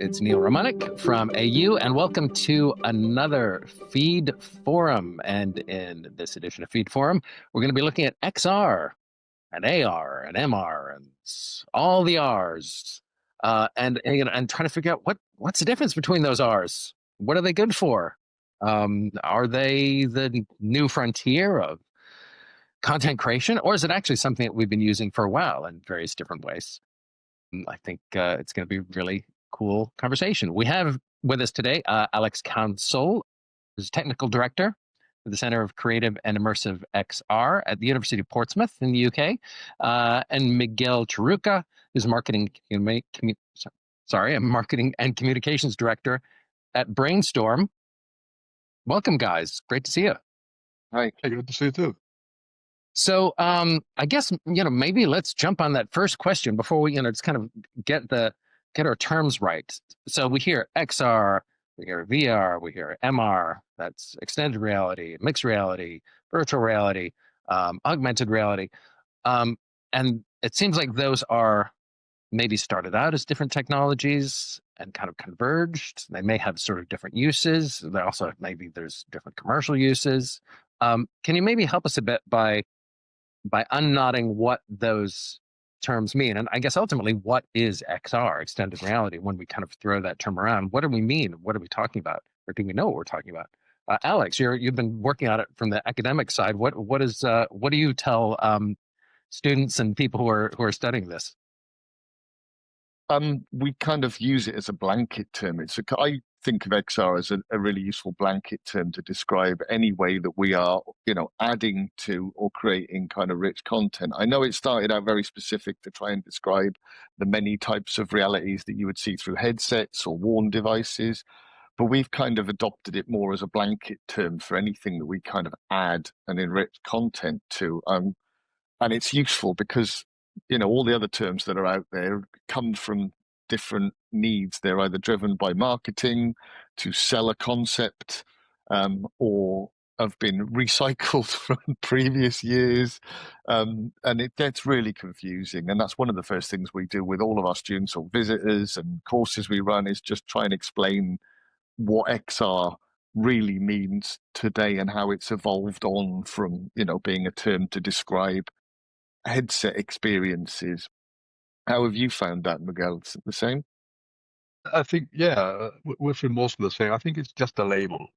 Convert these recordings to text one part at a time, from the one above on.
It's Neal Romanek from AU, and welcome to another Feed Forum. And in this edition of Feed Forum, we're going to be looking at XR and AR and MR and all the Rs, and trying to figure out what's the difference between those Rs. What are they good for? Are they the new frontier of content creation, or is it actually something that we've been using for a while in various different ways? I think it's going to be a really cool conversation. We have with us today Alex Counsell, who's technical director for the Center of Creative and Immersive XR at the University of Portsmouth in the UK, and Miguel Churruca, who's marketing and communications director at Brainstorm. Welcome, guys. Great to see you. Hi, good to see you too. So I guess, maybe let's jump on that first question before we, just kind of get our terms right. So we hear XR, we hear VR, we hear MR, that's extended reality, mixed reality, virtual reality, augmented reality. And it seems like those are maybe started out as different technologies and kind of converged. They may have sort of different uses. They also, maybe there's different commercial uses. Can you maybe help us a bit by unknotting what those terms mean? And I guess ultimately, what is XR, extended reality, when we kind of throw that term around? What do we mean? What are we talking about? Or do we know what we're talking about? Alex, you've been working on it from the academic side. What do you tell students and people who are studying this? We kind of use it as a blanket term. I think of XR as a really useful blanket term to describe any way that we are, adding to or creating kind of rich content. I know it started out very specific to try and describe the many types of realities that you would see through headsets or worn devices, but we've kind of adopted it more as a blanket term for anything that we kind of add and enrich content to. And it's useful because all the other terms that are out there come from different needs. They're either driven by marketing to sell a concept, or have been recycled from previous years. And it gets really confusing. And that's one of the first things we do with all of our students or visitors and courses we run, is just try and explain what XR really means today and how it's evolved on from, being a term to describe headset experiences. How have you found that, Miguel? Is it the same? I think, we feel mostly the same. I think it's just a label.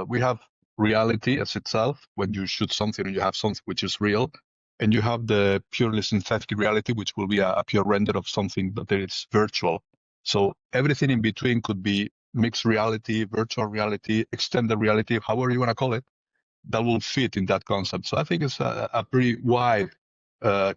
We have reality as itself, when you shoot something and you have something which is real, and you have the purely synthetic reality, which will be a pure render of something that is virtual. So everything in between could be mixed reality, virtual reality, extended reality, however you want to call it, that will fit in that concept. So I think it's a pretty wide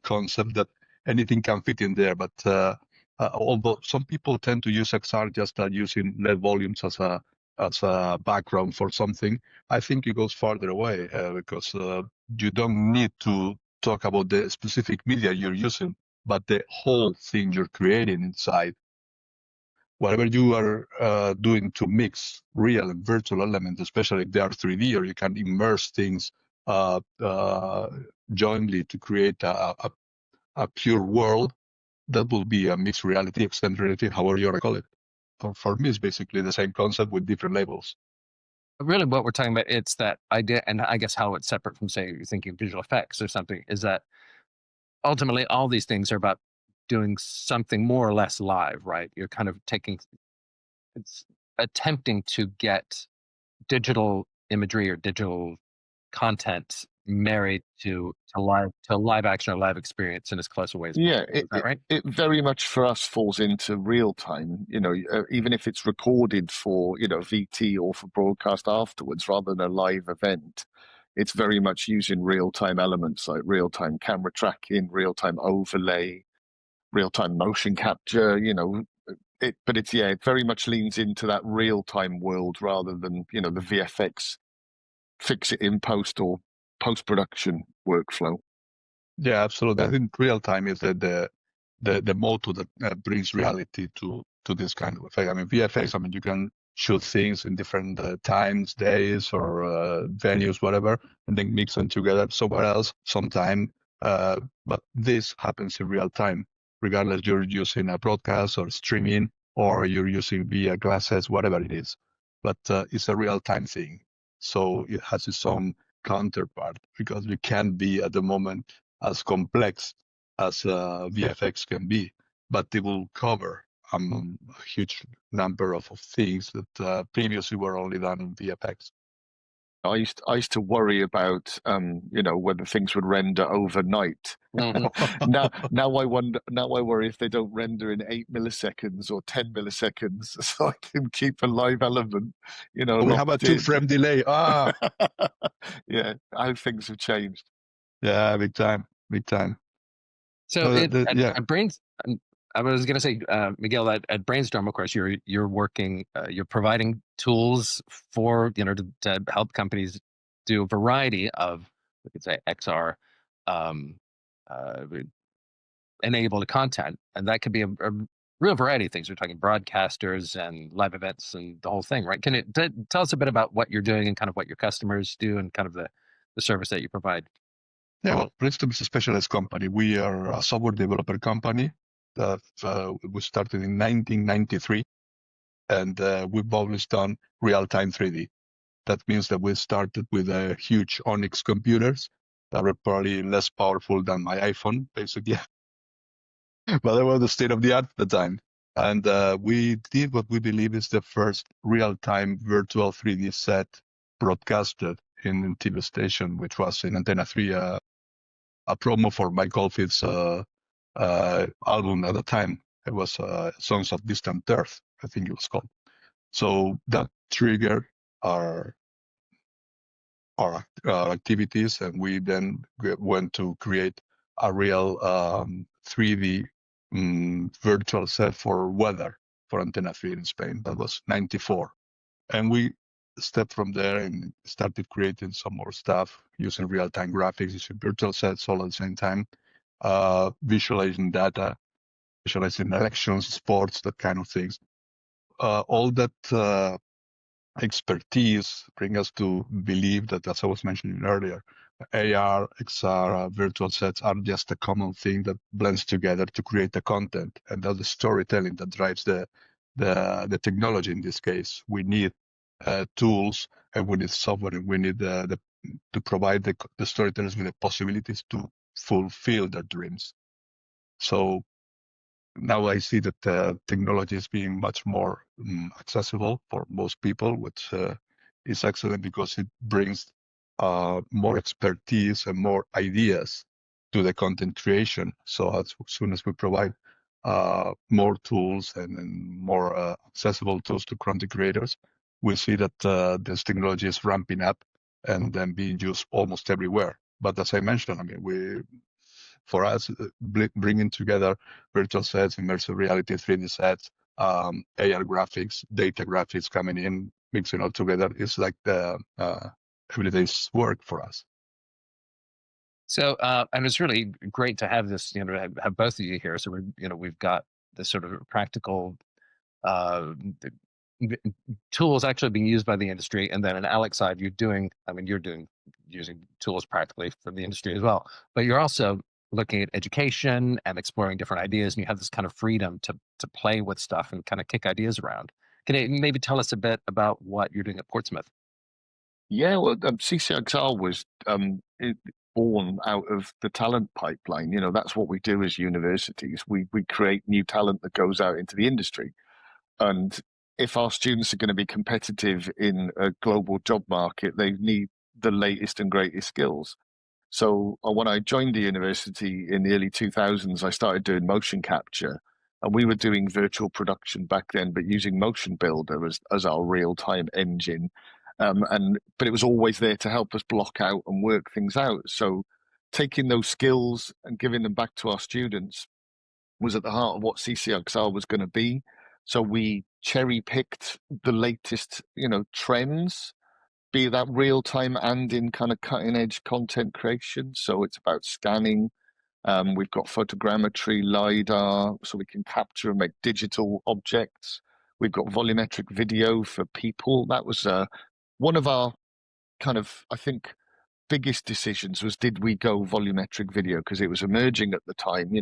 concept that anything can fit in there. But although some people tend to use XR just using LED volumes as a background for something, I think it goes farther away because you don't need to talk about the specific media you're using, but the whole thing you're creating inside. Whatever you are doing to mix real and virtual elements, especially if they are 3D, or you can immerse things jointly to create a pure world, that will be a mixed reality, extended reality, however you want to call it. For me, it's basically the same concept with different labels. Really, what we're talking about, it's that idea, and I guess how it's separate from, say, you're thinking visual effects or something, is that ultimately all these things are about doing something more or less live, right? You're kind of it's attempting to get digital imagery or digital content married to live action or live experience in as close a way as possible. Is that right? It very much for us falls into real time, even if it's recorded for, VT or for broadcast afterwards rather than a live event. It's very much using real-time elements like real-time camera tracking, real-time overlay, real-time motion capture, it very much leans into that real-time world rather than, the VFX fix it in post or post-production workflow. Yeah, absolutely. I think real-time is the motto that brings reality to this kind of effect. I mean, VFX, you can shoot things in different times, days, or venues, whatever, and then mix them together somewhere else sometime. But this happens in real time, regardless you're using a broadcast or streaming. or you're using VR glasses, whatever it is. But it's a real-time thing. So it has its own counterpart, because we can't be at the moment as complex as VFX can be, but it will cover a huge number of things that previously were only done in VFX. I used to worry about, whether things would render overnight. Now I wonder. Now I worry if they don't render in 8 milliseconds or 10 milliseconds, so I can keep a live element, We have a locked in. 2-frame delay. Yeah, how things have changed. Yeah, big time. So Yeah. at Brains, I was going to say, Miguel, at Brainstorm, of course, you're working, you're providing tools for, to help companies do a variety of, we could say, XR enabled content, and that could be a real variety of things. We're talking broadcasters and live events and the whole thing, right? Can it tell us a bit about what you're doing and kind of what your customers do and kind of the service that you provide? Yeah, well, Brainstorm is a specialist company. We are a software developer company that we started in 1993, and we've always done real-time 3D. That means that we started with huge Onyx computers that were probably less powerful than my iPhone, basically. But they were the state of the art at the time. And we did what we believe is the first real-time virtual 3D set broadcasted in TV station, which was in Antenna 3, a promo for Mike Oldfield's album at the time. It was Songs of Distant Earth, I think it was called. So that triggered our activities, and we then went to create a real 3D virtual set for weather for Antenna 3 in Spain. That was 94. And we stepped from there and started creating some more stuff using real-time graphics, using virtual sets all at the same time, visualizing data, visualizing elections, sports, that kind of things. All that expertise bring us to believe that, as I was mentioning earlier, AR, XR, virtual sets are just a common thing that blends together to create the content, and that's the storytelling that drives the technology. In this case, we need tools, and we need software, and we need to provide the storytellers with the possibilities to fulfill their dreams. So now I see that technology is being much more accessible for most people, which is excellent because it brings more expertise and more ideas to the content creation. So as soon as we provide more tools and more accessible tools to content creators, we see that this technology is ramping up and then being used almost everywhere. But as I mentioned, I mean, for us, bringing together virtual sets, immersive reality, 3D sets, AR graphics, data graphics coming in, mixing all together is like the everyday's work for us. So, and it's really great to have this, have both of you here. So we've got this sort of practical tools actually being used by the industry, and then on Alex's side, you're doing using tools practically from the industry as well, but you're also looking at education and exploring different ideas, and you have this kind of freedom to play with stuff and kind of kick ideas around. Can you maybe tell us a bit about what you're doing at Portsmouth? Yeah, well, CCIXR was born out of the talent pipeline. That's what we do as universities. We create new talent that goes out into the industry. And if our students are going to be competitive in a global job market, they need the latest and greatest skills. So when I joined the university in the early 2000s, I started doing motion capture, and we were doing virtual production back then, but using Motion Builder as our real-time engine. But it was always there to help us block out and work things out. So taking those skills and giving them back to our students was at the heart of what CCIXR was going to be. So we cherry-picked the latest, trends, be that real time and in kind of cutting edge content creation. So it's about scanning. We've got photogrammetry, LiDAR, so we can capture and make digital objects. We've got volumetric video for people. That was one of our kind of, I think, biggest decisions was, did we go volumetric video? Because it was emerging at the time,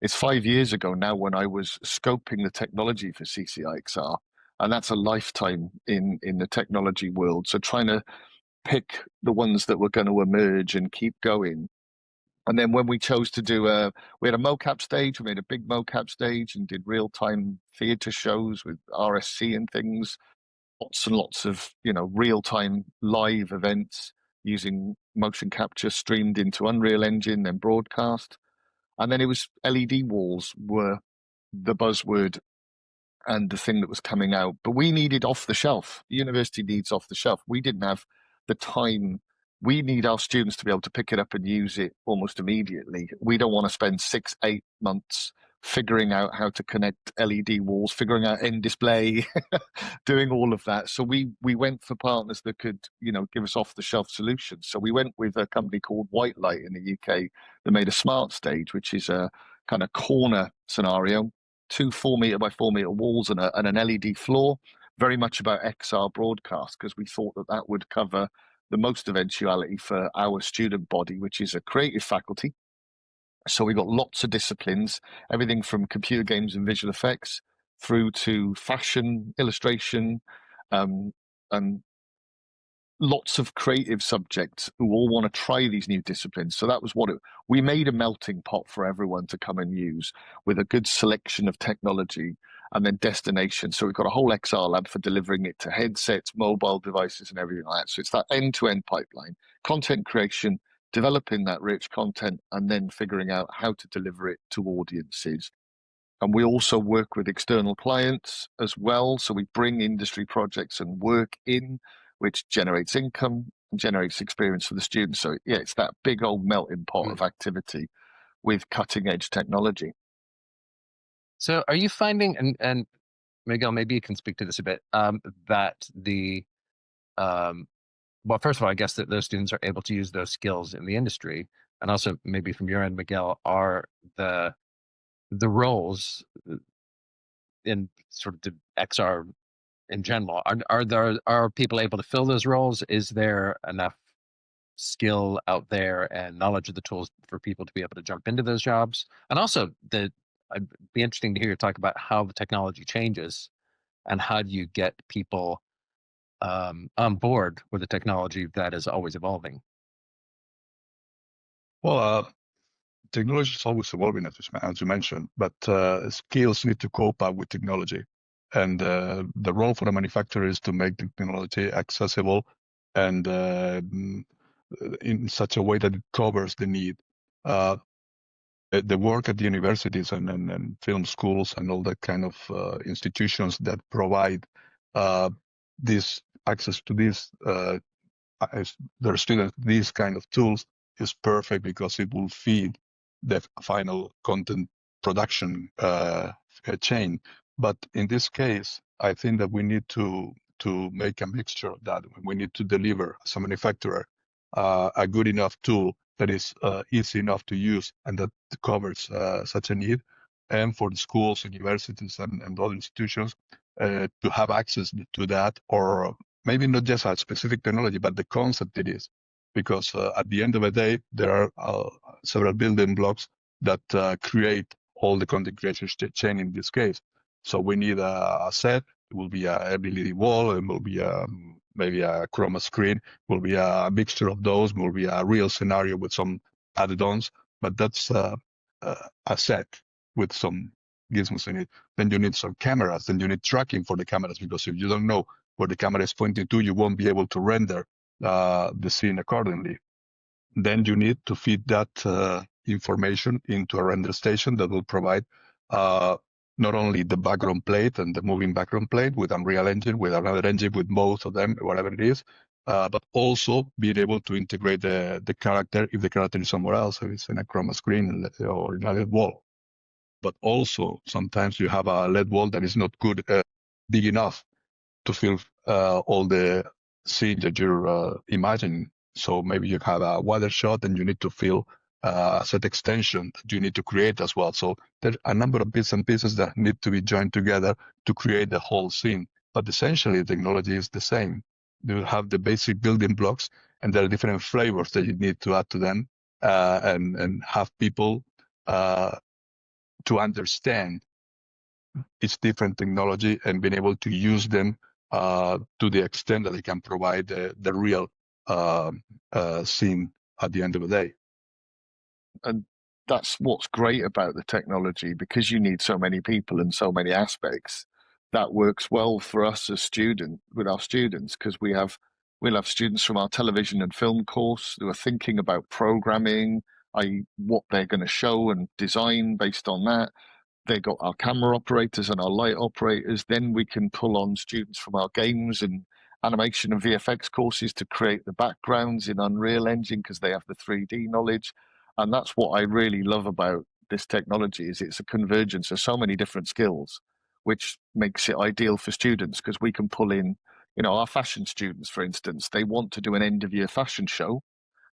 It's 5 years ago now when I was scoping the technology for CCIXR, and that's a lifetime in the technology world. So trying to pick the ones that were going to emerge and keep going. And then when we chose to do we had a mocap stage, we made a big mocap stage and did real-time theatre shows with RSC and things, lots and lots of, real-time live events using motion capture streamed into Unreal Engine, then broadcast. And then it was LED walls were the buzzword and the thing that was coming out. But we needed off the shelf. The university needs off the shelf. We didn't have the time. We need our students to be able to pick it up and use it almost immediately. We don't want to spend 6-8 months figuring out how to connect LED walls, figuring out end display, doing all of that. So we went for partners that could, give us off the shelf solutions. So we went with a company called White Light in the UK that made a smart stage, which is a kind of corner scenario, 2 4-meter by 4-meter walls and an LED floor, very much about XR broadcast, because we thought that would cover the most eventuality for our student body, which is a creative faculty. So we got lots of disciplines, everything from computer games and visual effects through to fashion, illustration, and lots of creative subjects who all want to try these new disciplines. So that was we made a melting pot for everyone to come and use with a good selection of technology and then destination. So we've got a whole XR lab for delivering it to headsets, mobile devices and everything like that. So it's that end-to-end pipeline, content creation, developing that rich content, and then figuring out how to deliver it to audiences. And we also work with external clients as well. So we bring industry projects and work in, which generates income and generates experience for the students. So yeah, it's that big old melting pot of activity with cutting edge technology. So are you finding, and Miguel, maybe you can speak to this a bit, that well, first of all, I guess that those students are able to use those skills in the industry, and also maybe from your end, Miguel, are the roles in sort of the XR in general, are people able to fill those roles? Is there enough skill out there and knowledge of the tools for people to be able to jump into those jobs? And also, I'd be interesting to hear you talk about how the technology changes and how do you get people on board with a technology that is always evolving. Well, technology is always evolving, as you mentioned, but skills need to cope up with technology. And the role for a manufacturer is to make the technology accessible and in such a way that it covers the need. The work at the universities and film schools and all that kind of institutions that provide this access to this their students, these kind of tools is perfect because it will feed the final content production chain. But in this case, I think that we need to make a mixture of that. We need to deliver as a manufacturer a good enough tool that is easy enough to use and that covers such a need. And for the schools, universities, and other institutions to have access to that, or maybe not just a specific technology, but the concept it is. Because at the end of the day, there are several building blocks that create all the content creation chain in this case. So we need a set. It will be a LED wall. It will be maybe a chroma screen. It will be a mixture of those. It will be a real scenario with some add-ons. But that's a set with some gizmos in it. Then you need some cameras. Then you need tracking for the cameras, because if you don't know where the camera is pointing to, you won't be able to render the scene accordingly. Then you need to feed that information into a render station that will provide not only the background plate and the moving background plate with Unreal Engine, with another engine, with both of them, whatever it is, but also being able to integrate the character if the character is somewhere else, if it's in a chroma screen or in a LED wall. But also sometimes you have a LED wall that is not good, big enough to fill all the scene that you're imagining. So maybe you have a wider shot and you need to fill a set extension that you need to create as well. So there are a number of bits and pieces that need to be joined together to create the whole scene. But essentially, the technology is the same. You have the basic building blocks, and there are different flavors that you need to add to them and have people to understand each different technology and being able to use them to the extent that they can provide the real scene at the end of the day. And that's what's great about the technology, because you need so many people and so many aspects. That works well for us as with our students, because we'll have students from our television and film course who are thinking about programming, i.e. what they're going to show and design based on that. They got our camera operators and our light operators. Then we can pull on students from our games and animation and VFX courses to create the backgrounds in Unreal Engine, because they have the 3D knowledge. And that's what I really love about this technology, is it's a convergence of so many different skills, which makes it ideal for students, because we can pull in, our fashion students, for instance. They want to do an end of year fashion show.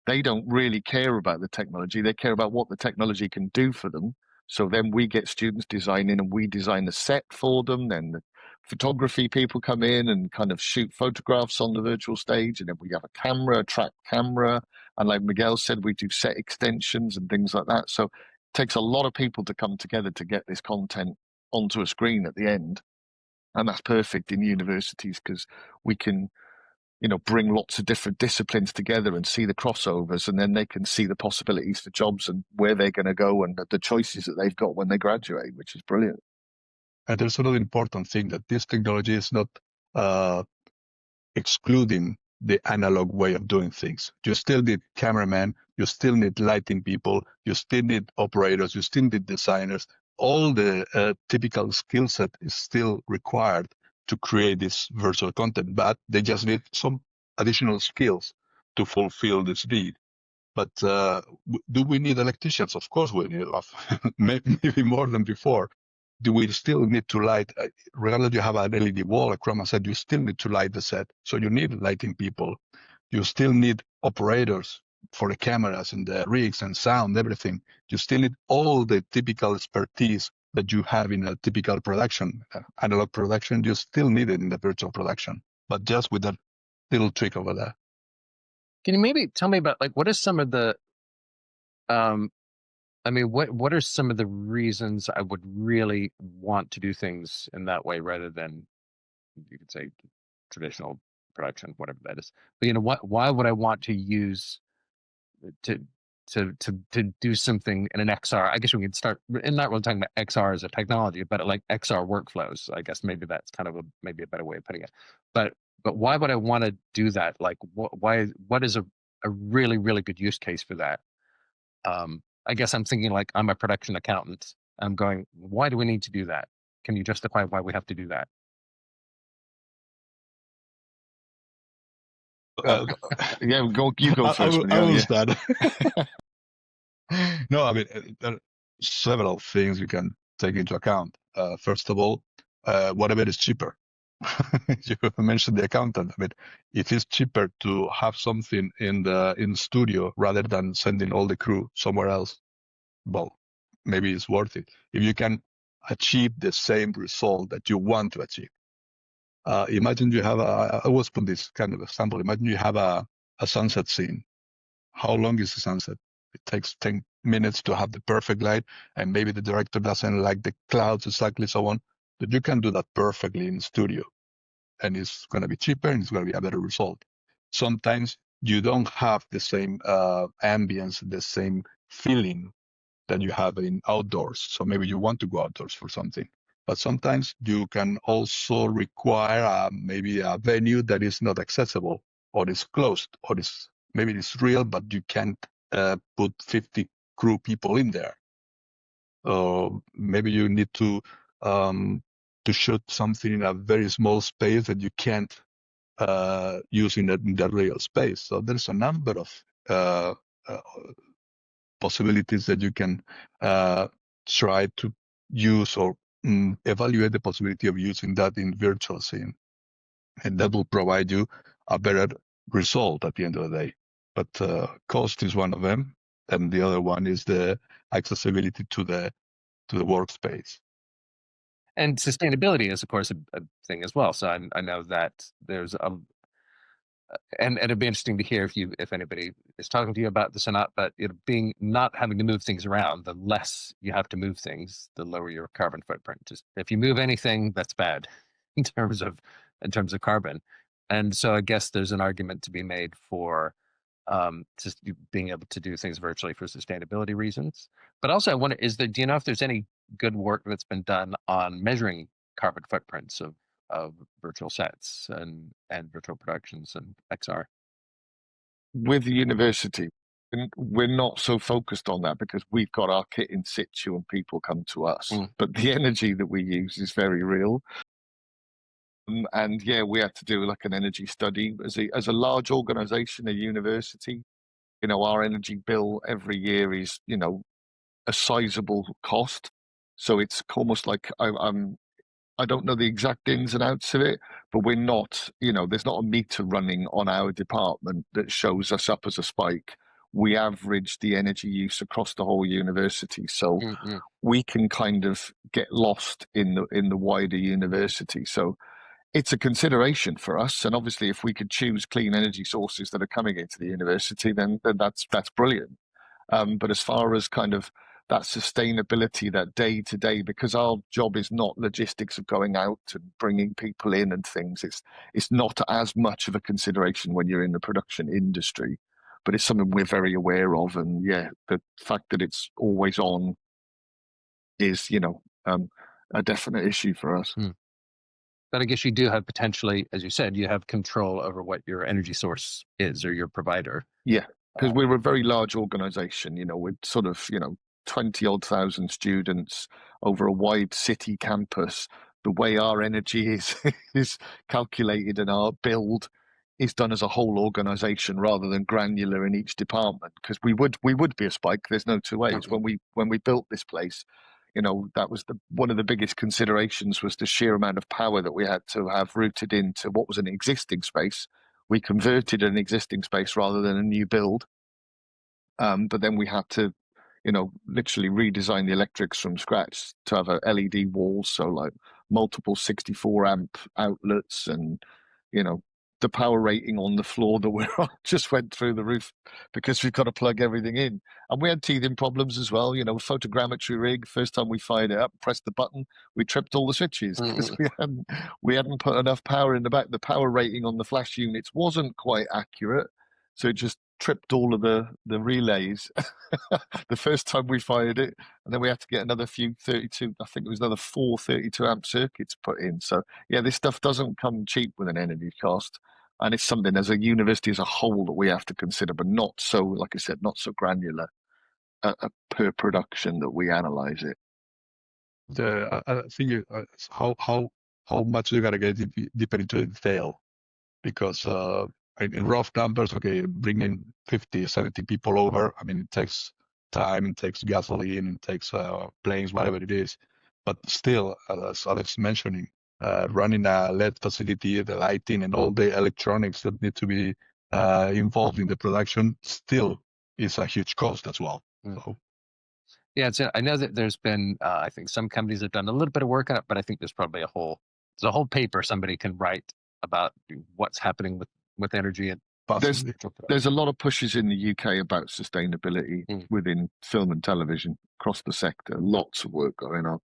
They don't really care about the technology. They care about what the technology can do for them. So then we get students designing, and we design the set for them. Then the photography people come in and kind of shoot photographs on the virtual stage. And then we have a camera, a track camera. And like Miguel said, we do set extensions and things like that. So it takes a lot of people to come together to get this content onto a screen at the end. And that's perfect in universities, because we can bring lots of different disciplines together and see the crossovers, and then they can see the possibilities for jobs and where they're going to go and the choices that they've got when they graduate, which is brilliant. And there's another important thing, that this technology is not excluding the analog way of doing things. You still need cameramen, you still need lighting people, you still need operators, you still need designers. All the typical skill set is still required to create this virtual content, but they just need some additional skills to fulfill this need. But do we need electricians? Of course we need, maybe more than before. Do we still need to light, regardless you have an LED wall, a chroma set, you still need to light the set. So you need lighting people. You still need operators for the cameras and the rigs and sound, everything. You still need all the typical expertise that you have in a typical production, analog production. You still need it in the virtual production, but just with that little trick over there. Can you maybe tell me about, like, what are some of the, what are some of the reasons I would really want to do things in that way rather than, you could say, traditional production, whatever that is. But why would I want to use to do something in an XR? I guess we could start, and not really talking about XR as a technology, but like XR workflows. I guess maybe that's kind of maybe a better way of putting it. But why would I want to do that? Like, what is a really, really good use case for that? I guess I'm thinking, like, I'm a production accountant. I'm going, why do we need to do that? Can you justify why we have to do that? Yeah, you go first. I will start. No, I mean, there are several things you can take into account. First of all, whatever is cheaper. You mentioned the accountant. I mean, it is cheaper to have something in studio rather than sending all the crew somewhere else. Well, maybe it's worth it if you can achieve the same result that you want to achieve. Imagine you have I always put this kind of example. Imagine you have a sunset scene. How long is the sunset? It takes 10 minutes to have the perfect light, and maybe the director doesn't like the clouds exactly, so on. But you can do that perfectly in studio, and it's going to be cheaper and it's going to be a better result. Sometimes you don't have the same ambience, the same feeling that you have in outdoors. So maybe you want to go outdoors for something. But sometimes you can also require maybe a venue that is not accessible, or is closed, or maybe it's real, but you can't put 50 crew people in there. Maybe you need to shoot something in a very small space that you can't use in that real space. So there's a number of possibilities that you can try to use or evaluate the possibility of using that in virtual scene. And that will provide you a better result at the end of the day. But cost is one of them. And the other one is the accessibility to the workspace. And sustainability is, of course, a thing as well. So I know that there's and it'd be interesting to hear if anybody is talking to you about this or not, but being not having to move things around, the less you have to move things, the lower your carbon footprint. Just if you move anything, that's bad in terms of carbon. And so I guess there's an argument to be made for just being able to do things virtually for sustainability reasons. But also I wonder, do you know if there's any good work that's been done on measuring carbon footprints of virtual sets and virtual productions and XR? With the university, we're not so focused on that because we've got our kit in situ and people come to us. But the energy that we use is very real. And yeah, we had to do like an energy study as a large organization, a university. Our energy bill every year is, a sizable cost. So it's almost like I don't know the exact ins and outs of it, but we're not, there's not a meter running on our department that shows us up as a spike. We average the energy use across the whole university. So we can kind of get lost in the wider university. So it's a consideration for us. And obviously, if we could choose clean energy sources that are coming into the university, then that's brilliant. But as far as kind of that sustainability, that day to day, because our job is not logistics of going out and bringing people in and things, it's not as much of a consideration when you're in the production industry, but it's something we're very aware of. And yeah, the fact that it's always on is, a definite issue for us. But I guess you do have potentially, as you said, you have control over what your energy source is or your provider. Yeah, because we're a very large organization, with sort of, 20 odd thousand students over a wide city campus. The way our energy is calculated and our build is done as a whole organization rather than granular in each department, because we would be a spike. There's no two ways. When we built this place, that was one of the biggest considerations was the sheer amount of power that we had to have routed into what was an existing space. We converted an existing space rather than a new build. But then we had to, literally redesign the electrics from scratch to have a LED walls. So like multiple 64 amp outlets and, the power rating on the floor that we're on just went through the roof because we've got to plug everything in. And we had teething problems as well. Photogrammetry rig, first time we fired it up, pressed the button, we tripped all the switches because we hadn't put enough power in the back. The power rating on the flash units wasn't quite accurate. So it just tripped all of the relays the first time we fired it. And then we had to get another few 32, I think it was another 4 32 amp circuits put in. So yeah, this stuff doesn't come cheap with an energy cost. And it's something as a university as a whole that we have to consider, but not so, like I said, not so granular per production that we analyze it. I think how much you gotta get deeper into the detail, because in rough numbers, okay, bringing 50, 70 people over, I mean, it takes time, it takes gasoline, it takes planes, whatever it is. But still, as Alex mentioning, running a LED facility, the lighting and all the electronics that need to be involved in the production still is a huge cost as well. So. Yeah, I know that there's been, I think some companies have done a little bit of work on it, but I think there's probably a whole paper somebody can write about what's happening with energy. And there's a lot of pushes in the UK about sustainability within film and television across the sector. Lots of work going on.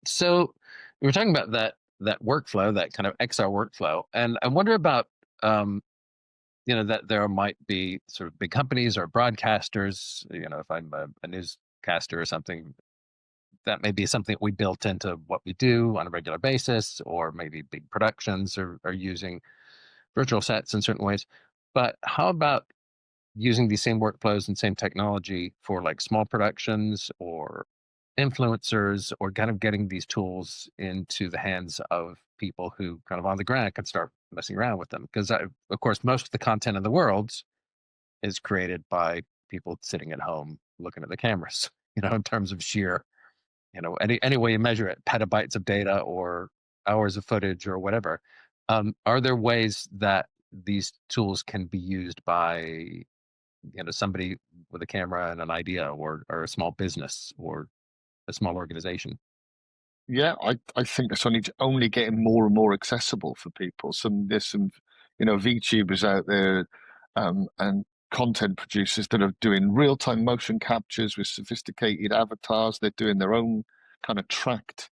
So we were talking about that workflow, that kind of XR workflow, and I wonder about that there might be sort of big companies or broadcasters. If I'm a newscaster or something, that may be something that we built into what we do on a regular basis, or maybe big productions are using virtual sets in certain ways. But how about using these same workflows and same technology for like small productions or influencers, or kind of getting these tools into the hands of people who kind of on the ground can start messing around with them? Because of course, most of the content in the world is created by people sitting at home looking at the cameras, in terms of sheer, any way you measure it, petabytes of data or hours of footage or whatever. Are there ways that these tools can be used by, somebody with a camera and an idea, or a small business or a small organization? Yeah, I think it's only getting more and more accessible for people. There's some VTubers out there, and content producers that are doing real-time motion captures with sophisticated avatars. They're doing their own kind of tracked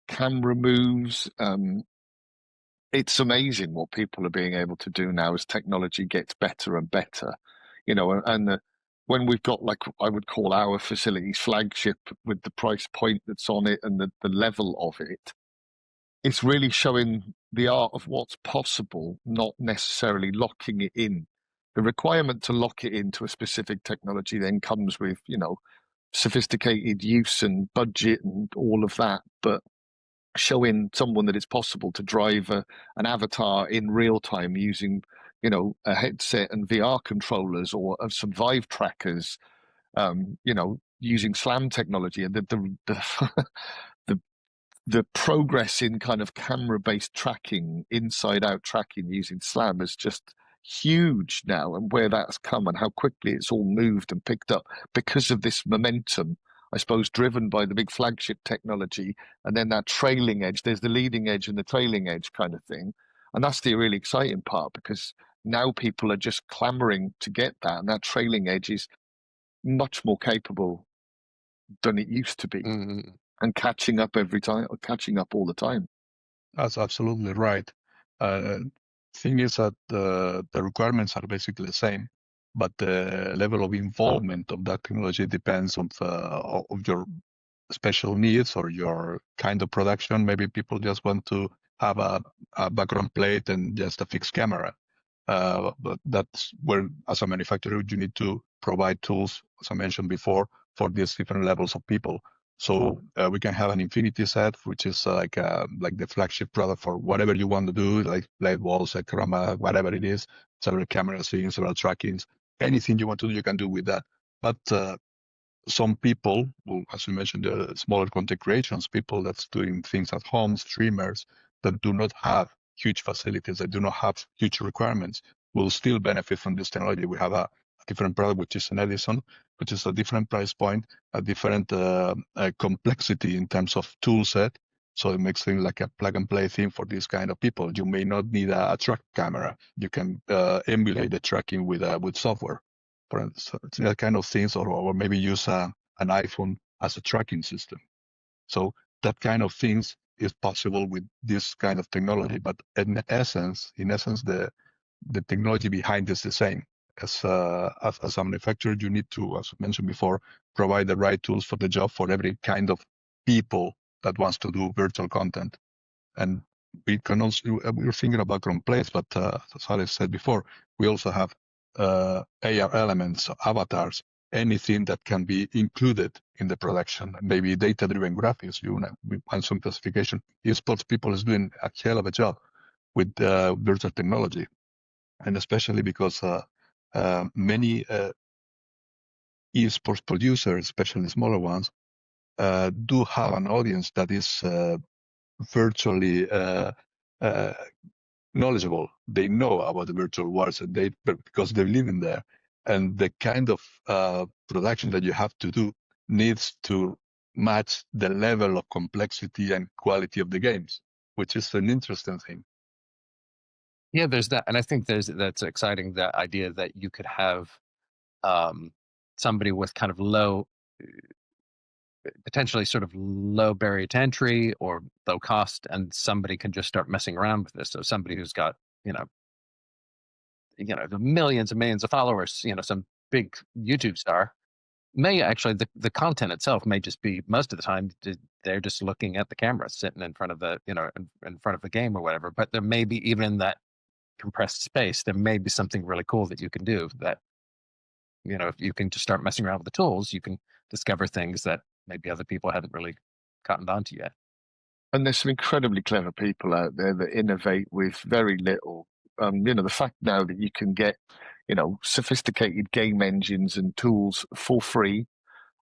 camera moves. It's amazing what people are being able to do now as technology gets better and better, when we've got, like, I would call our facilities flagship with the price point that's on it and the level of it, it's really showing the art of what's possible, not necessarily locking it in. The requirement to lock it into a specific technology then comes with, sophisticated use and budget and all of that. But showing someone that it's possible to drive an avatar in real time using, a headset and VR controllers, or some Vive trackers, using SLAM technology, and the progress in kind of camera-based tracking, inside-out tracking using SLAM is just huge now, and where that's come and how quickly it's all moved and picked up because of this momentum, I suppose, driven by the big flagship technology, and then that trailing edge. There's the leading edge and the trailing edge kind of thing. And that's the really exciting part, because now people are just clamoring to get that, and that trailing edge is much more capable than it used to be. Mm-hmm. And catching up all the time. That's absolutely right. Thing is that the requirements are basically the same, but the level of involvement of that technology depends on of your special needs or your kind of production. Maybe people just want to have a background plate and just a fixed camera. But that's where, as a manufacturer, you need to provide tools, as I mentioned before, for these different levels of people. So we can have an infinity set, which is like the flagship product for whatever you want to do, like light walls, a chroma, whatever it is, several camera scenes, several trackings, anything you want to do, you can do with that. But some people, well, as you mentioned, the smaller content creations, people that's doing things at home, streamers that do not have huge facilities, that do not have huge requirements, will still benefit from this technology. We have a different product, which is an Edison, which is a different price point, a different complexity in terms of tool set. So it makes things like a plug and play thing for this kind of people. You may not need a track camera. You can emulate the tracking with software, for instance, that kind of things, or maybe use an iPhone as a tracking system. So that kind of things is possible with this kind of technology. But in essence, the technology behind is the same. As a manufacturer, you need to, as I mentioned before, provide the right tools for the job for every kind of people that wants to do virtual content. And we can also, we're thinking about background plates, but as Alex said before, we also have AR elements, avatars, anything that can be included in the production. Maybe data-driven graphics, and some classification. Esports people is doing a hell of a job with virtual technology, and especially because many esports producers, especially smaller ones, do have an audience that is virtually knowledgeable. They know about the virtual worlds, and because they live in there. And the kind of production that you have to do needs to match the level of complexity and quality of the games, which is an interesting thing. Yeah, there's that, and I think that's exciting. The idea that you could have somebody with kind of potentially sort of low barrier to entry or low cost, and somebody can just start messing around with this. So somebody who's got the millions and millions of followers, some big YouTube star, may actually the content itself may just be, most of the time they're just looking at the camera sitting in front of the in front of the game or whatever. But there may be, even in that compressed space, there may be something really cool that you can do that, if you can just start messing around with the tools, you can discover things that maybe other people hadn't really cottoned onto yet. And there's some incredibly clever people out there that innovate with very little. The fact now that you can get, sophisticated game engines and tools for free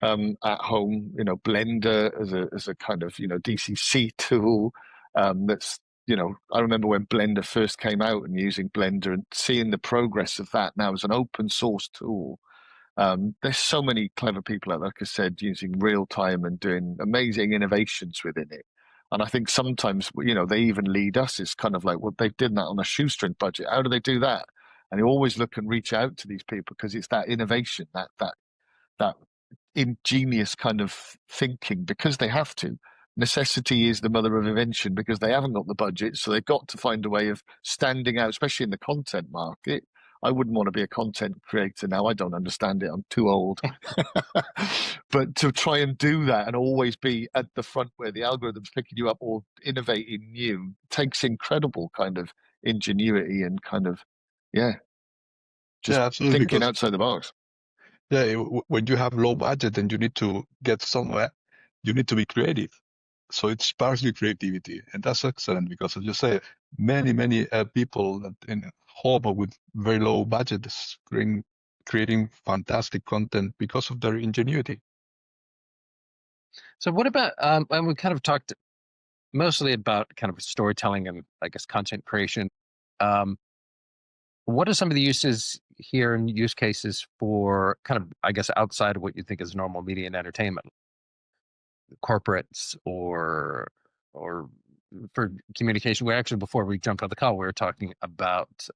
at home, Blender as a kind of, DCC tool, that's, I remember when Blender first came out and using Blender and seeing the progress of that now as an open source tool. There's so many clever people out there, like I said, using real time and doing amazing innovations within it. And I think sometimes, they even lead us. It's kind of like, well, they've done that on a shoestring budget. How do they do that? And you always look and reach out to these people because it's that innovation, that ingenious kind of thinking, because they have to. Necessity is the mother of invention, because they haven't got the budget, so they've got to find a way of standing out, especially in the content market. I wouldn't want to be a content creator now. I don't understand it. I'm too old. But to try and do that and always be at the front where the algorithm's picking you up or innovating new takes incredible kind of ingenuity and kind of, just absolutely. thinking Because outside the box. when you have low budget and you need to get somewhere, you need to be creative. So it sparks your creativity, and that's excellent because, as you say, many people in home with very low budgets creating fantastic content because of their ingenuity. So what about, and we kind of talked mostly about kind of storytelling and I guess content creation. What are some of the uses here and use cases for kind of, I guess, outside of what you think is normal media and entertainment, corporates or for communication? We actually, before we jumped on the call, we were talking about,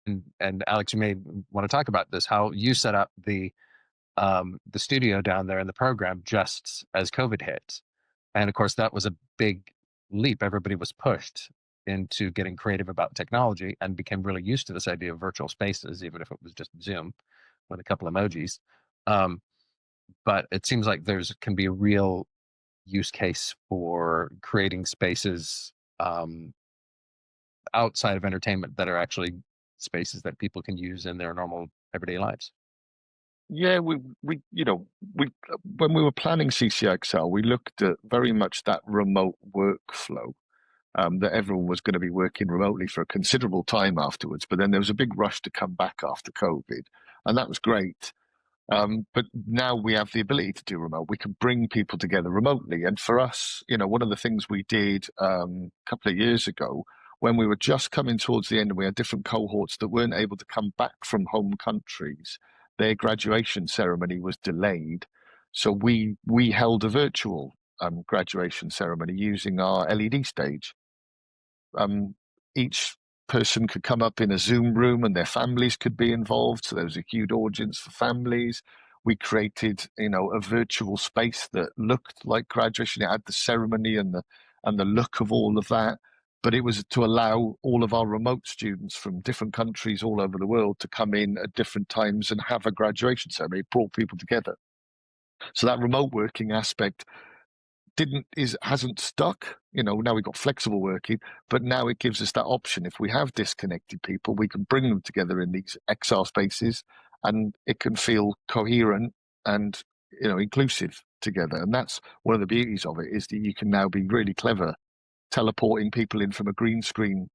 and Alex, you may want to talk about this, how you set up the studio down there in the program just as COVID hit. And of course, that was a big leap. Everybody was pushed into getting creative about technology and became really used to this idea of virtual spaces, even if it was just Zoom with a couple emojis. But it seems like can be a real use case for creating spaces outside of entertainment that are actually spaces that people can use in their normal everyday lives. Yeah, when we were planning CCIXR, we looked at very much that remote workflow, that everyone was going to be working remotely for a considerable time afterwards. But then there was a big rush to come back after COVID, and that was great. But now we have the ability to do remote. We can bring people together remotely. And for us, one of the things we did a couple of years ago, when we were just coming towards the end and we had different cohorts that weren't able to come back from home countries, their graduation ceremony was delayed. So we held a virtual graduation ceremony using our LED stage. Each person could come up in a Zoom room and their families could be involved. So there was a huge audience for families. We created, a virtual space that looked like graduation. It had the ceremony and the look of all of that. But it was to allow all of our remote students from different countries all over the world to come in at different times and have a graduation ceremony. It brought people together. So that remote working aspect hasn't stuck. Now we've got flexible working, but now it gives us that option. If we have disconnected people, we can bring them together in these XR spaces, and it can feel coherent and inclusive together. And that's one of the beauties of it, is that you can now be really clever teleporting people in from a green screen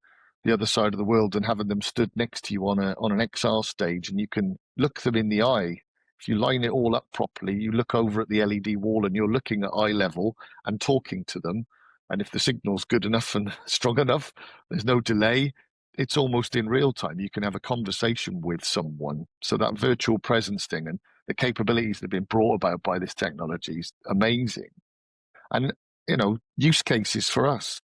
the other side of the world and having them stood next to you on an XR stage, and you can look them in the eye. If you line it all up properly, you look over at the LED wall and you're looking at eye level and talking to them. And if the signal's good enough and strong enough, there's no delay, it's almost in real time. You can have a conversation with someone. So that virtual presence thing and the capabilities that have been brought about by this technology is amazing. And, use cases for us,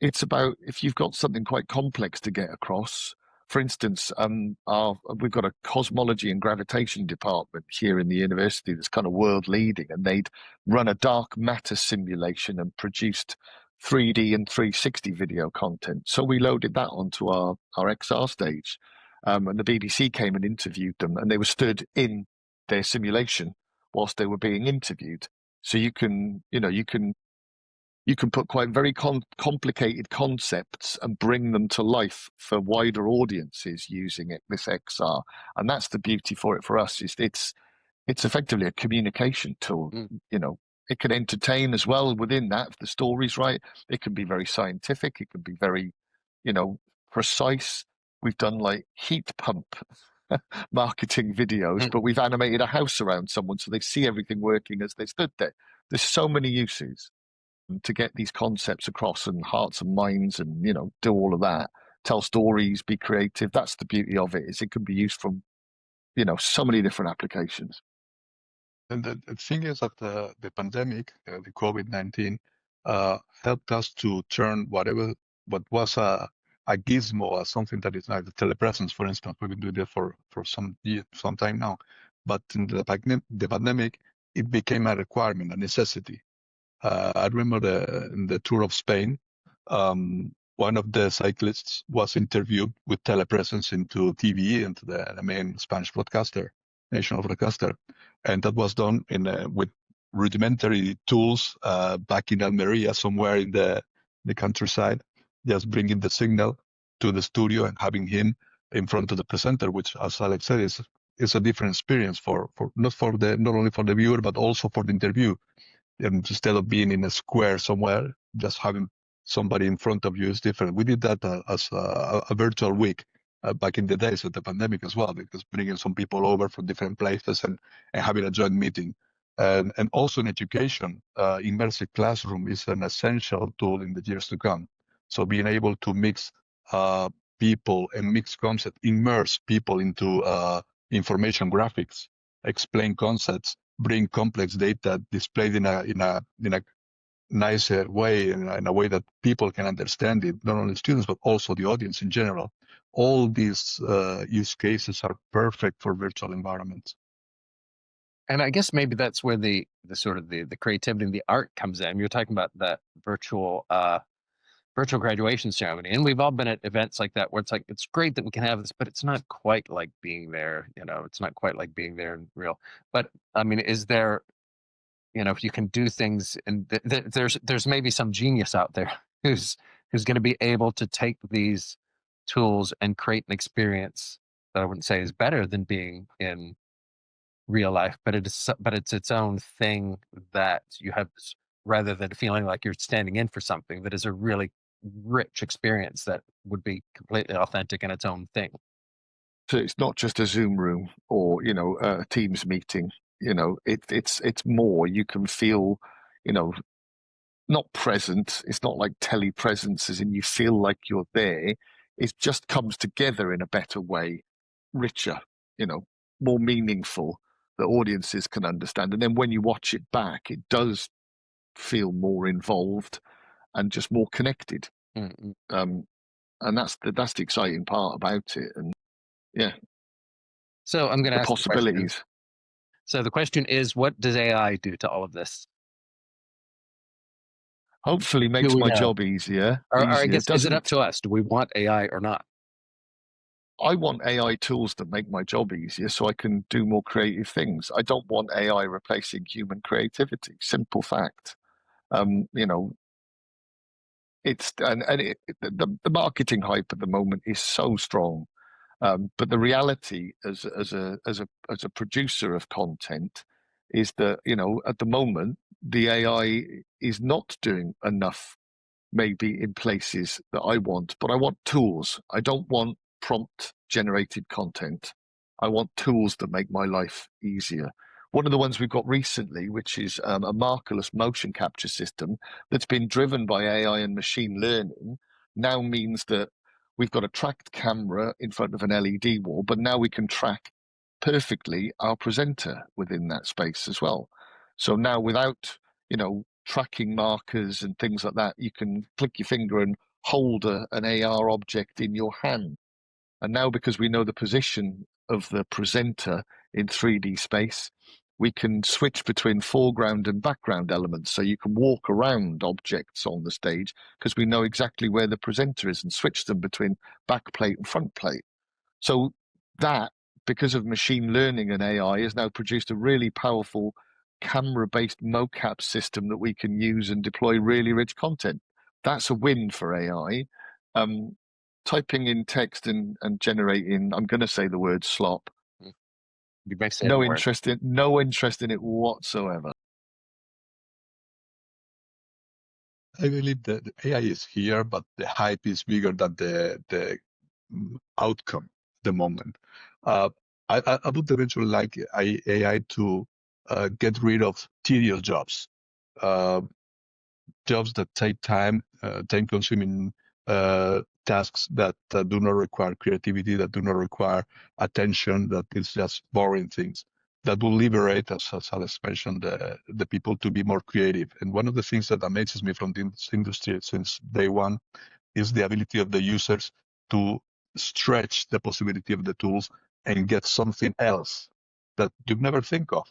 it's about if you've got something quite complex to get across. For instance, we've got a cosmology and gravitation department here in the university that's kind of world leading, and they'd run a dark matter simulation and produced 3D and 360 video content. So we loaded that onto our XR stage, and the BBC came and interviewed them, and they were stood in their simulation whilst they were being interviewed. So you can put quite very complicated concepts and bring them to life for wider audiences using it with XR. And that's the beauty for it for us, is it's effectively a communication tool. It can entertain as well within that, if the story's right. It can be very scientific. It can be very, precise. We've done like heat pump marketing videos, but we've animated a house around someone so they see everything working as they stood there. There's so many uses to get these concepts across, and hearts and minds, and do all of that, tell stories, be creative. That's the beauty of it, is it can be used from so many different applications. And the thing is that the pandemic, the COVID-19, helped us to turn what was a gizmo as something that is like the telepresence, for instance. We've been doing that for some time now. But in the pandemic, it became a requirement, a necessity. I remember in the tour of Spain, one of the cyclists was interviewed with telepresence into TV, into the main Spanish broadcaster, national broadcaster, and that was done with rudimentary tools back in Almeria, somewhere in the countryside, just bringing the signal to the studio and having him in front of the presenter, which, as Alex said, is a different experience for not only for the viewer but also for the interview. And instead of being in a square somewhere, just having somebody in front of you is different. We did that as a virtual week back in the days of the pandemic as well, because bringing some people over from different places and having a joint meeting. And also in education, immersive classroom is an essential tool in the years to come. So being able to mix people and mix concepts, immerse people into information graphics, explain concepts, bring complex data displayed in a nicer way, in a way that people can understand it, not only students but also the audience in general. All these use cases are perfect for virtual environments. And I guess maybe that's where the sort of the creativity and the art comes in. You're talking about that virtual graduation ceremony, and we've all been at events like that where it's like, it's great that we can have this, but it's not quite like being there. It's not quite like being there in real. But I mean, is there, if you can do things, and there's maybe some genius out there who's going to be able to take these tools and create an experience that I wouldn't say is better than being in real life, but it's its own thing that you have, rather than feeling like you're standing in for something, that is a really rich experience that would be completely authentic in its own thing. So it's not just a Zoom room or a Teams meeting. It's more. You can feel, not present. It's not like telepresence, as in you feel like you're there. It just comes together in a better way, richer, more meaningful, that audiences can understand. And then when you watch it back, it does feel more involved and just more connected. Mm-hmm. And that's the exciting part about it. And yeah. So I'm going to ask possibilities. So the question is, what does AI do to all of this? Hopefully makes my job easier. Or I guess, is it up to us? Do we want AI or not? I want AI tools that make my job easier so I can do more creative things. I don't want AI replacing human creativity. Simple fact. It's the marketing hype at the moment is so strong, but the reality as a producer of content is that at the moment the AI is not doing enough, maybe in places that I want, but I want tools. I don't want prompt generated content. I want tools that make my life easier. One of the ones we've got recently, which is a markerless motion capture system that's been driven by AI and machine learning, now means that we've got a tracked camera in front of an LED wall, but now we can track perfectly our presenter within that space as well. So now without, tracking markers and things like that, you can click your finger and hold an AR object in your hand. And now, because we know the position of the presenter in 3D space, we can switch between foreground and background elements. So you can walk around objects on the stage because we know exactly where the presenter is and switch them between back plate and front plate. So that, because of machine learning and AI, has now produced a really powerful camera-based mocap system that we can use and deploy really rich content. That's a win for AI. Typing in text and generating, I'm going to say the word slop. You may say no interest in it whatsoever. I believe that the AI is here, but the hype is bigger than the outcome at the moment. I would eventually like AI to get rid of tedious jobs, jobs that take time-consuming tasks that do not require creativity, that do not require attention, that is just boring things. that will liberate, as Alex mentioned, the people to be more creative. And one of the things that amazes me from this industry since day one is the ability of the users to stretch the possibility of the tools and get something else that you never think of.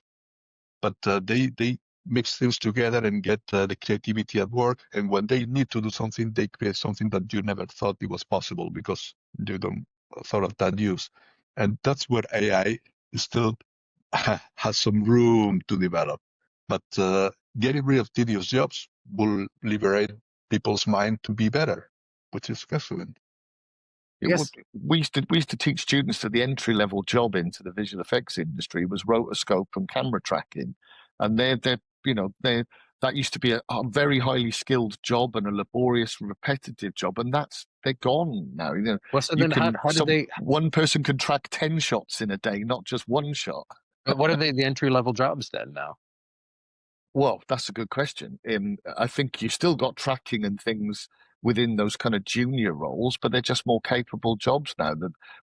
But they mix things together and get the creativity at work. And when they need to do something, they create something that you never thought it was possible because you don't thought of that use. And that's where AI is still has some room to develop. But getting rid of tedious jobs will liberate people's mind to be better, which is excellent. Yes. We used to teach students that the entry level job into the visual effects industry was rotoscope and camera tracking, and that used to be a very highly skilled job and a laborious, repetitive job, and they're gone now. Well, so then how do they? One person can track 10 shots in a day, not just one shot. What are the entry level jobs then now? Well, that's a good question. I think you've still got tracking and things within those kind of junior roles, but they're just more capable jobs now.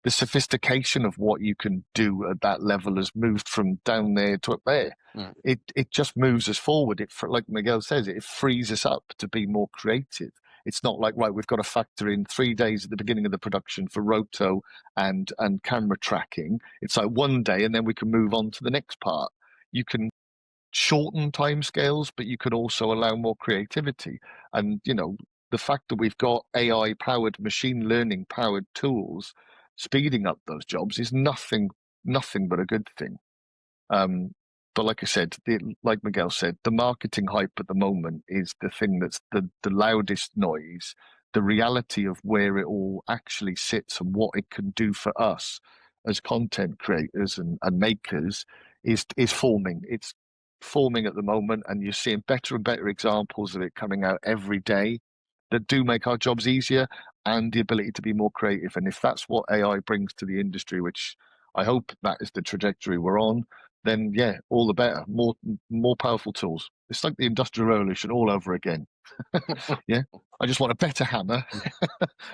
The sophistication of what you can do at that level has moved from down there to up there. Mm. It just moves us forward. Like Miguel says, it frees us up to be more creative. It's not like, right, we've got to factor in 3 days at the beginning of the production for roto and camera tracking. It's like one day and then we can move on to the next part. You can shorten timescales, but you could also allow more creativity. And the fact that we've got AI powered, machine learning powered tools speeding up those jobs is nothing but a good thing. But like I said, like Miguel said, the marketing hype at the moment is the thing that's the loudest noise. The reality of where it all actually sits and what it can do for us as content creators and makers is forming. It's forming at the moment, and you're seeing better and better examples of it coming out every day that do make our jobs easier and the ability to be more creative. And if that's what AI brings to the industry, which I hope that is the trajectory we're on, then yeah, all the better. More powerful tools. It's like the Industrial Revolution all over again. Yeah, I just want a better hammer,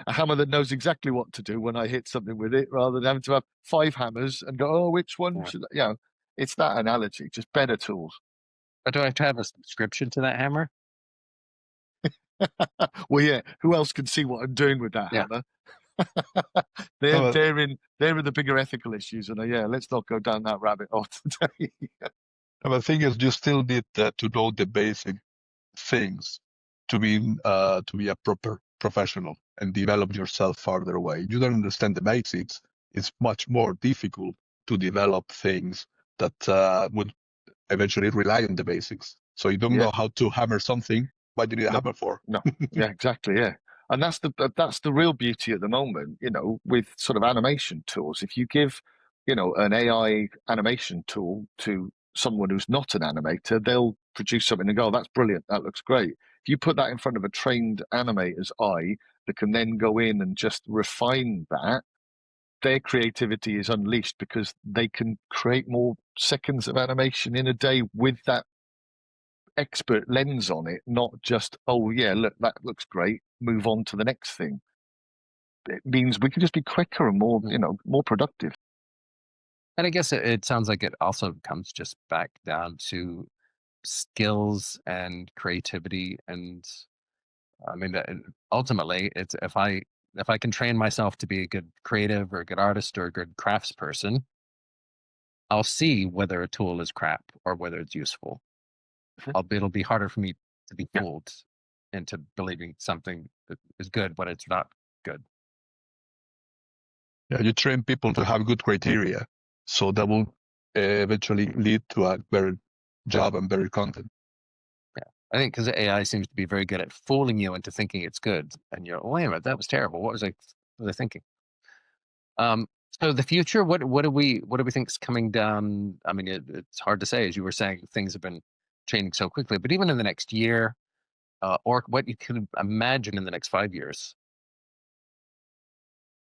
a hammer that knows exactly what to do when I hit something with it, rather than having to have 5 hammers and go, oh, which one should it's that analogy, just better tools. But do I have to have a subscription to that hammer? Well, yeah, who else can see what I'm doing with that hammer? They're the bigger ethical issues, and let's not go down that rabbit hole today. The thing is, you still need to know the basic things to be a proper professional and develop yourself farther away. You don't understand the basics, it's much more difficult to develop things that would eventually rely on the basics. So you don't know how to hammer something. What do you need a hammer for? No, yeah, exactly, yeah. And that's the real beauty at the moment, with sort of animation tools. If you give, an AI animation tool to someone who's not an animator, they'll produce something and go, oh, that's brilliant, that looks great. If you put that in front of a trained animator's eye that can then go in and just refine that, their creativity is unleashed because they can create more seconds of animation in a day with that expert lens on it, not just, oh yeah, look, that looks great, move on to the next thing. It means we can just be quicker and more, more productive. And I guess it sounds like it also comes just back down to skills and creativity. And I mean, ultimately, it's if I can train myself to be a good creative or a good artist or a good craftsperson, I'll see whether a tool is crap or whether it's useful. It'll be harder for me to be fooled into believing something that is good when it's not good. Yeah, you train people to have good criteria, so that will eventually lead to a better job and better content. Yeah, I think because AI seems to be very good at fooling you into thinking it's good, and you're, wait a minute, that was terrible. What was I thinking? So the future, what do we think is coming down? I mean, it's hard to say, as you were saying, things have been changing so quickly. But even in the next year, or what you could imagine in the next 5 years,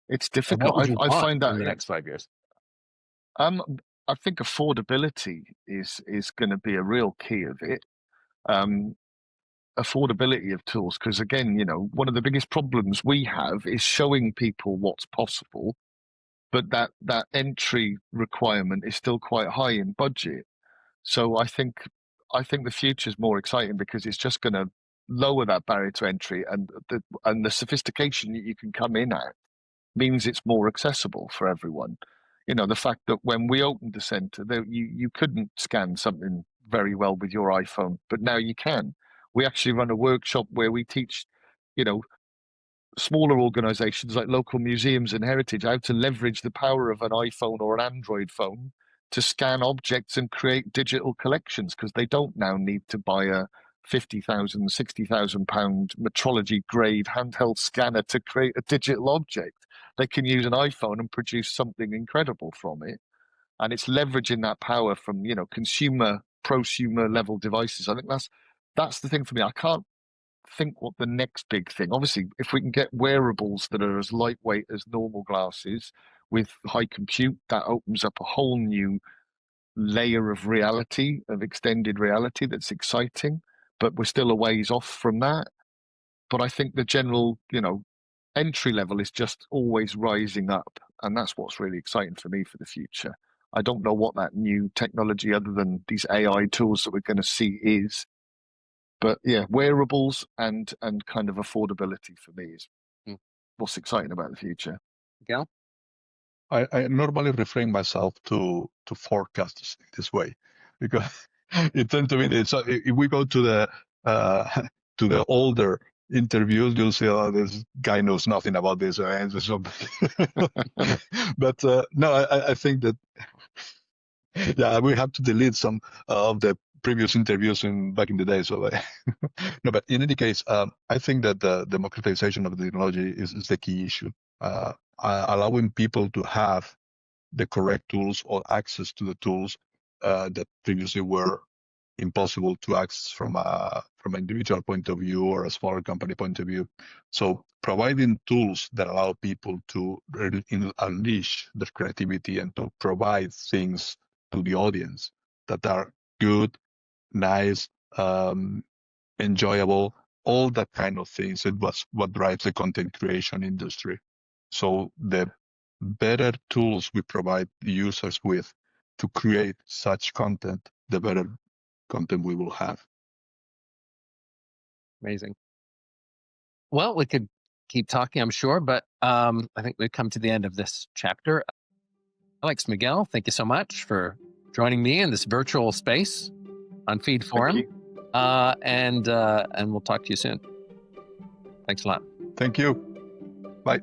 it's difficult. I find that in the next 5 years. I think affordability is going to be a real key of it. Affordability of tools, because again, one of the biggest problems we have is showing people what's possible but that entry requirement is still quite high in budget. So I think the future is more exciting because it's just going to lower that barrier to entry, and the sophistication that you can come in at means it's more accessible for everyone. You know, the fact that when we opened the center, you couldn't scan something very well with your iPhone, but now you can. We actually run a workshop where we teach, you know, smaller organizations like local museums and heritage how to leverage the power of an iPhone or an Android phone to scan objects and create digital collections, because they don't now need to buy a 50,000, 60,000 pound metrology grade handheld scanner to create a digital object. They can use an iPhone and produce something incredible from it. And it's leveraging that power from, you know, consumer, prosumer level devices. I think that's the thing for me. I can't think what the next big thing. Obviously, if we can get wearables that are as lightweight as normal glasses with high compute, that opens up a whole new layer of reality, of extended reality, that's exciting. But we're still a ways off from that. But I think the general, you know, entry level is just always rising up, and that's what's really exciting for me for the future. I don't know what that new technology, other than these AI tools that we're going to see, is. But yeah, wearables and kind of affordability for me is what's exciting about the future. Miguel? I normally refrain myself to forecast this way, because it tends to be that. So if we go to the older interviews, you'll see, oh, this guy knows nothing about this. But no, I think that, yeah, we have to delete some of the previous interviews back in the day. So no, but in any case, I think that the democratization of the technology is the key issue. Allowing people to have the correct tools or access to the tools that previously were impossible to access from an individual point of view or a smaller company point of view. So providing tools that allow people to unleash their creativity and to provide things to the audience that are good, nice, enjoyable, all that kind of things. It was what drives the content creation industry. So the better tools we provide the users with to create such content, the better content we will have. Amazing. Well, we could keep talking, I'm sure, but I think we've come to the end of this chapter. Alex, Miguel, thank you so much for joining me in this virtual space on Feed Forum. And we'll talk to you soon. Thanks a lot. Thank you. Bye.